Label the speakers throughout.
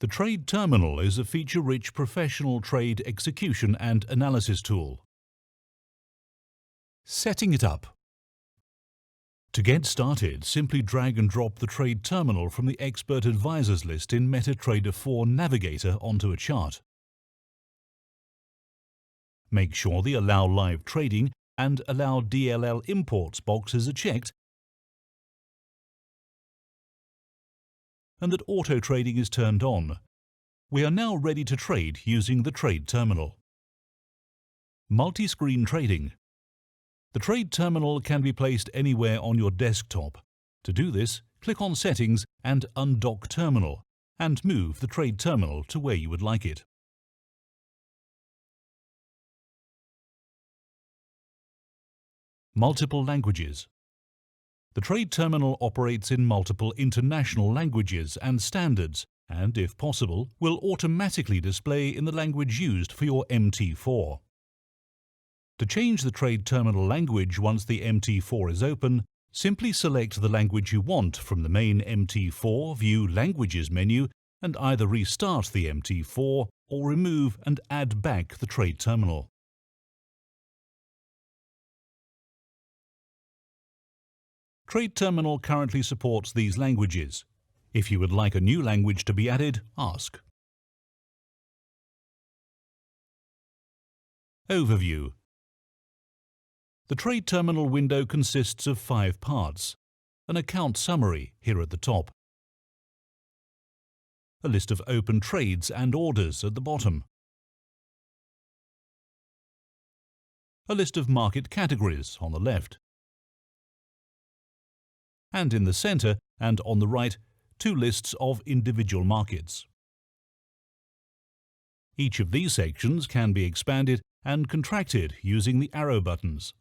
Speaker 1: The Trade Terminal is a feature-rich professional trade execution and analysis tool. Setting it up. To get started, simply drag and drop the Trade Terminal from the Expert Advisors list in MetaTrader 4 Navigator onto a chart. Make sure the Allow Live Trading and Allow DLL Imports boxes are checked and that auto trading is turned on. We are now ready to trade using the Trade Terminal. Multi-screen trading. The Trade Terminal can be placed anywhere on your desktop. To do this, click on Settings and Undock Terminal and move the Trade Terminal to where you would like it. Multiple languages. The Trade Terminal operates in multiple international languages and standards and, if possible, will automatically display in the language used for your MT4. To change the Trade Terminal language once the MT4 is open, simply select the language you want from the main MT4 View Languages menu and either restart the MT4 or remove and add back the Trade Terminal. Trade Terminal currently supports these languages. If you would like a new language to be added, ask. Overview. The Trade Terminal window consists of 5 parts. An account summary here at the top. A list of open trades and orders at the bottom. A list of market categories on the left. And in the center and on the right, 2 lists of individual markets. Each of these sections can be expanded and contracted using the arrow buttons.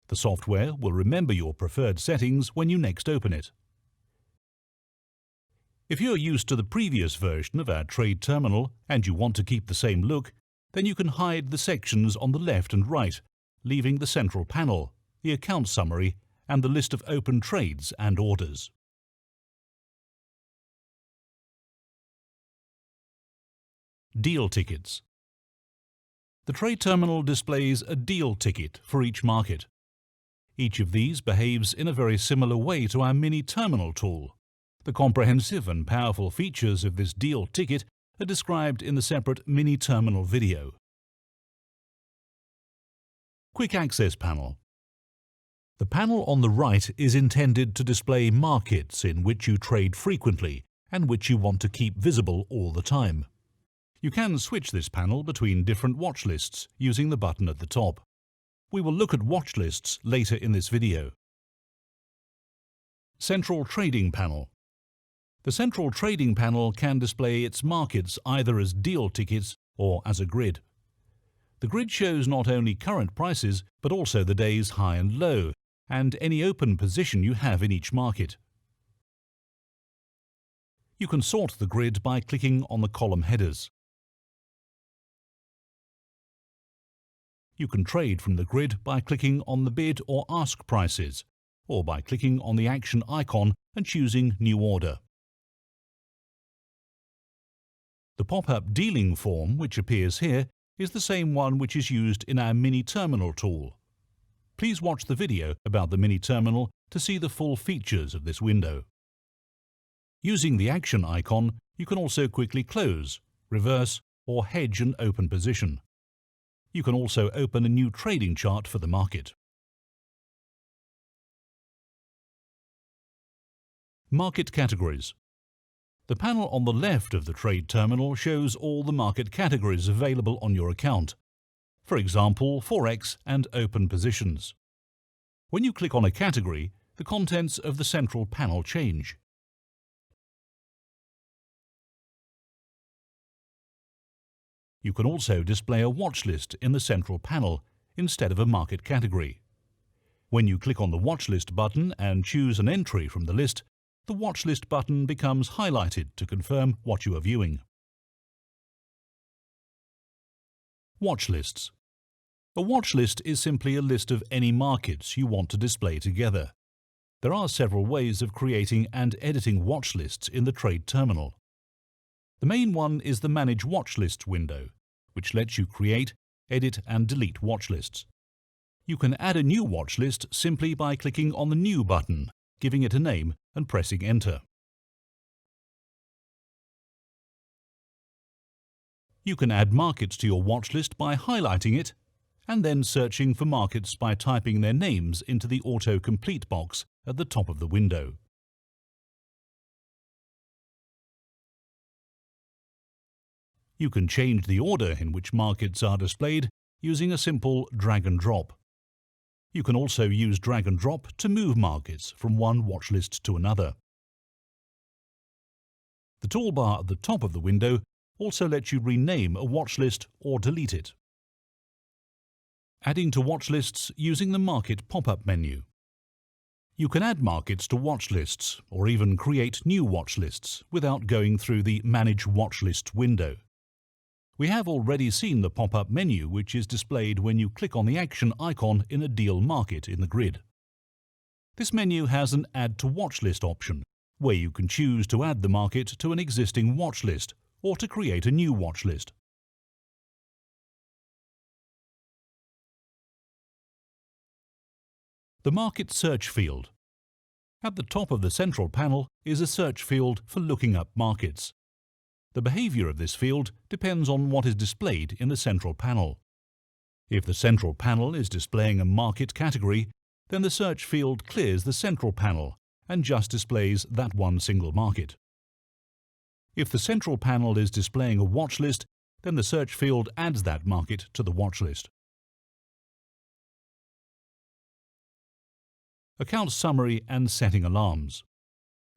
Speaker 1: The software will remember your preferred settings when you next open it. If you are used to the previous version of our Trade Terminal and you want to keep the same look, then you can hide the sections on the left and right, leaving the central panel, the account summary, and the list of open trades and orders. Deal tickets. The Trade Terminal displays a deal ticket for each market. Each of these behaves in a very similar way to our mini terminal tool. The comprehensive and powerful features of this deal ticket are described in the separate mini terminal video. Quick Access Panel. The panel on the right is intended to display markets in which you trade frequently and which you want to keep visible all the time. You can switch this panel between different watch lists using the button at the top. We will look at watch lists later in this video. Central Trading Panel. The Central Trading Panel can display its markets either as deal tickets or as a grid. The grid shows not only current prices but also the day's high and low, and any open position you have in each market. You can sort the grid by clicking on the column headers. You can trade from the grid by clicking on the bid or ask prices, or by clicking on the action icon and choosing New Order. The pop-up dealing form, which appears here, is the same one which is used in our mini terminal tool. Please watch the video about the mini terminal to see the full features of this window. Using the action icon, you can also quickly close, reverse, or hedge an open position. You can also open a new trading chart for the market. Market categories. The panel on the left of the Trade Terminal shows all the market categories available on your account. For example, Forex and open positions. When you click on a category, the contents of the central panel change. You can also display a watch list in the central panel instead of a market category. When you click on the watch list button and choose an entry from the list, the watch list button becomes highlighted to confirm what you are viewing. Watch lists. A watch list is simply a list of any markets you want to display together. There are several ways of creating and editing watch lists in the Trade Terminal. The main one is the Manage Watchlists window, which lets you create, edit and delete watchlists. You can add a new watchlist simply by clicking on the New button, giving it a name and pressing Enter. You can add markets to your watchlist by highlighting it and then searching for markets by typing their names into the autocomplete box at the top of the window. You can change the order in which markets are displayed using a simple drag and drop. You can also use drag and drop to move markets from one watchlist to another. The toolbar at the top of the window also lets you rename a watchlist or delete it. Adding to watchlists using the Market pop-up menu. You can add markets to watchlists or even create new watchlists without going through the Manage Watchlist window. We have already seen the pop-up menu, which is displayed when you click on the action icon in a deal market in the grid. This menu has an Add to Watchlist option, where you can choose to add the market to an existing watchlist or to create a new watchlist. The Market Search field. At the top of the central panel is a search field for looking up markets. The behavior of this field depends on what is displayed in the central panel. If the central panel is displaying a market category, then the search field clears the central panel and just displays that one single market. If the central panel is displaying a watchlist, then the search field adds that market to the watchlist. Account Summary and Setting Alarms.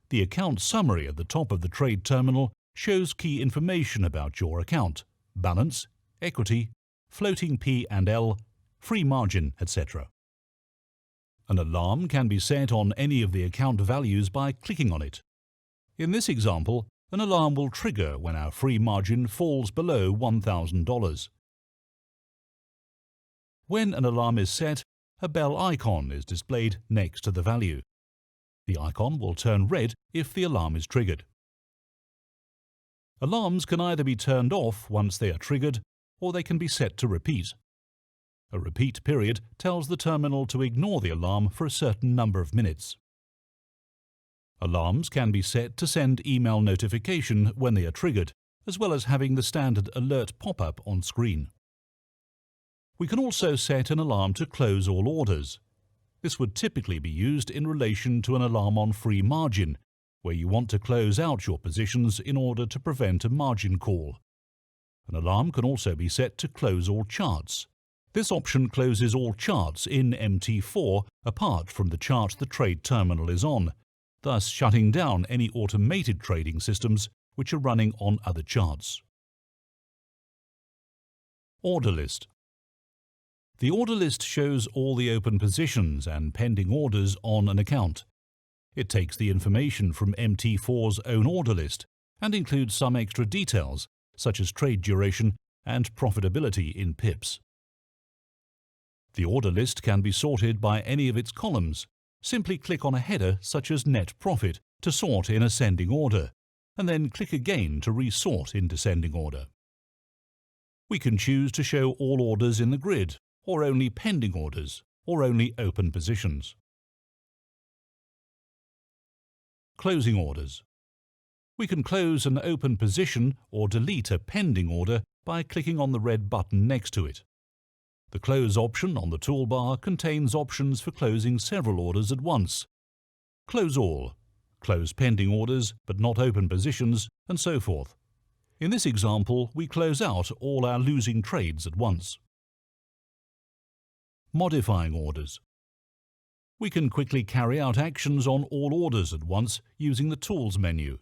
Speaker 1: The Account Summary at the top of the trade terminal shows key information about your account: balance, equity, floating P&L, free margin, etc. An alarm can be set on any of the account values by clicking on it. In this example, an alarm will trigger when our free margin falls below $1,000. When an alarm is set, a bell icon is displayed next to the value. The icon will turn red if the alarm is triggered. Alarms can either be turned off once they are triggered, or they can be set to repeat. A repeat period tells the terminal to ignore the alarm for a certain number of minutes. Alarms can be set to send email notification when they are triggered, as well as having the standard alert pop-up on screen. We can also set an alarm to close all orders. This would typically be used in relation to an alarm on free margin, where you want to close out your positions in order to prevent a margin call. An alarm can also be set to close all charts. This option closes all charts in MT4 apart from the chart the trade terminal is on, thus shutting down any automated trading systems which are running on other charts. Order list. The order list shows all the open positions and pending orders on an account. It takes the information from MT4's own order list and includes some extra details such as trade duration and profitability in pips. The order list can be sorted by any of its columns. Simply click on a header such as Net Profit to sort in ascending order, and then click again to resort in descending order. We can choose to show all orders in the grid, or only pending orders, or only open positions. Closing orders. We can close an open position or delete a pending order by clicking on the red button next to it. The Close option on the toolbar contains options for closing several orders at once. Close all, close pending orders but not open positions, and so forth. In this example, we close out all our losing trades at once. Modifying orders. We can quickly carry out actions on all orders at once using the Tools menu.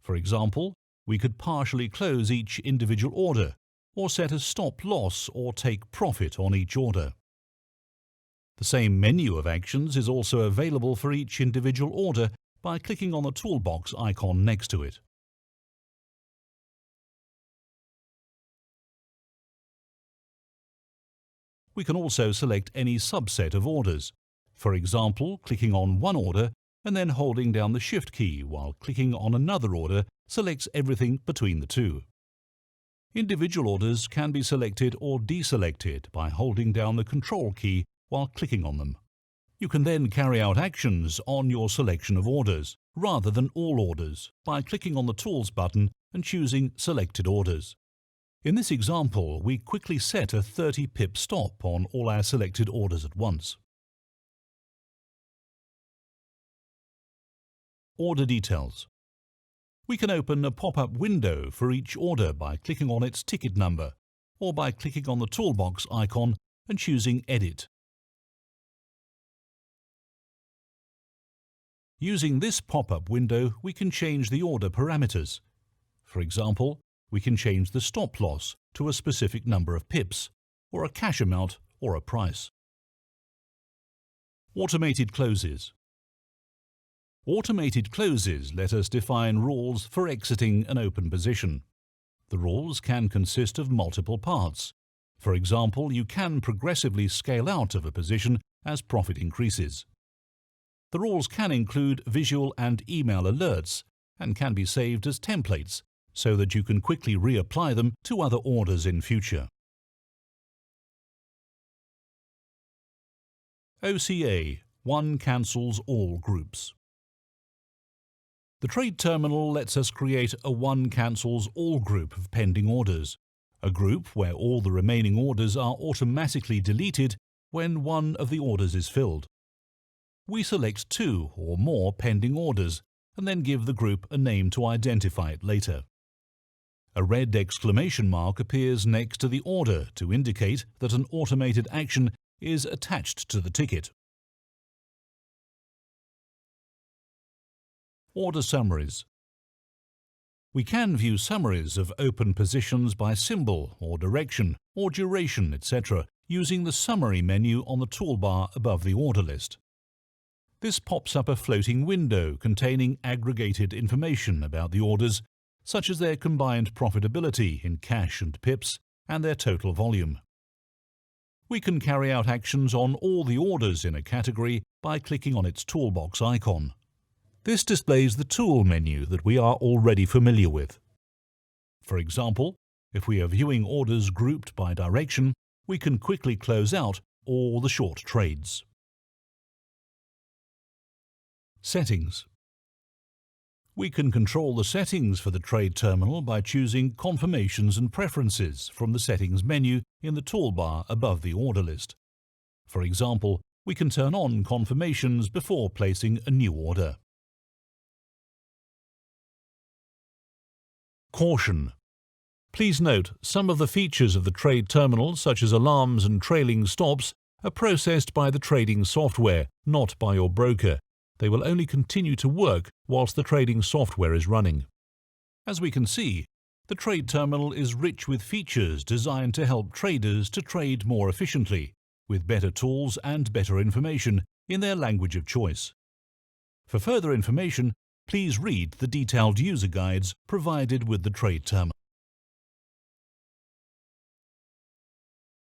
Speaker 1: For example, we could partially close each individual order, or set a stop loss or take profit on each order. The same menu of actions is also available for each individual order by clicking on the toolbox icon next to it. We can also select any subset of orders. For example, clicking on one order and then holding down the Shift key while clicking on another order selects everything between the two. Individual orders can be selected or deselected by holding down the Control key while clicking on them. You can then carry out actions on your selection of orders, rather than all orders, by clicking on the Tools button and choosing Selected Orders. In this example, we quickly set a 30 pip stop on all our selected orders at once. Order details. We can open a pop-up window for each order by clicking on its ticket number, or by clicking on the toolbox icon and choosing Edit. Using this pop-up window, we can change the order parameters. For example, we can change the stop loss to a specific number of pips, or a cash amount, or a price. Automated closes. Automated closes let us define rules for exiting an open position. The rules can consist of multiple parts. For example, you can progressively scale out of a position as profit increases. The rules can include visual and email alerts and can be saved as templates so that you can quickly reapply them to other orders in future. OCA, One Cancels All Groups. The Trade Terminal lets us create a One Cancels All group of pending orders, a group where all the remaining orders are automatically deleted when one of the orders is filled. We select 2 or more pending orders and then give the group a name to identify it later. A red exclamation mark appears next to the order to indicate that an automated action is attached to the ticket. Order summaries. We can view summaries of open positions by symbol or direction or duration, etc. using the Summary menu on the toolbar above the order list. This pops up a floating window containing aggregated information about the orders, such as their combined profitability in cash and pips and their total volume. We can carry out actions on all the orders in a category by clicking on its toolbox icon. This displays the tool menu that we are already familiar with. For example, if we are viewing orders grouped by direction, we can quickly close out all the short trades. Settings. We can control the settings for the Trade Terminal by choosing Confirmations and Preferences from the Settings menu in the toolbar above the order list. For example, we can turn on confirmations before placing a new order. Caution. Please note, some of the features of the Trade Terminal, such as alarms and trailing stops, are processed by the trading software, not by your broker. They will only continue to work whilst the trading software is running. As we can see, the Trade Terminal is rich with features designed to help traders to trade more efficiently, with better tools and better information in their language of choice. For further information, please read the detailed user guides provided with the Trade Terminal.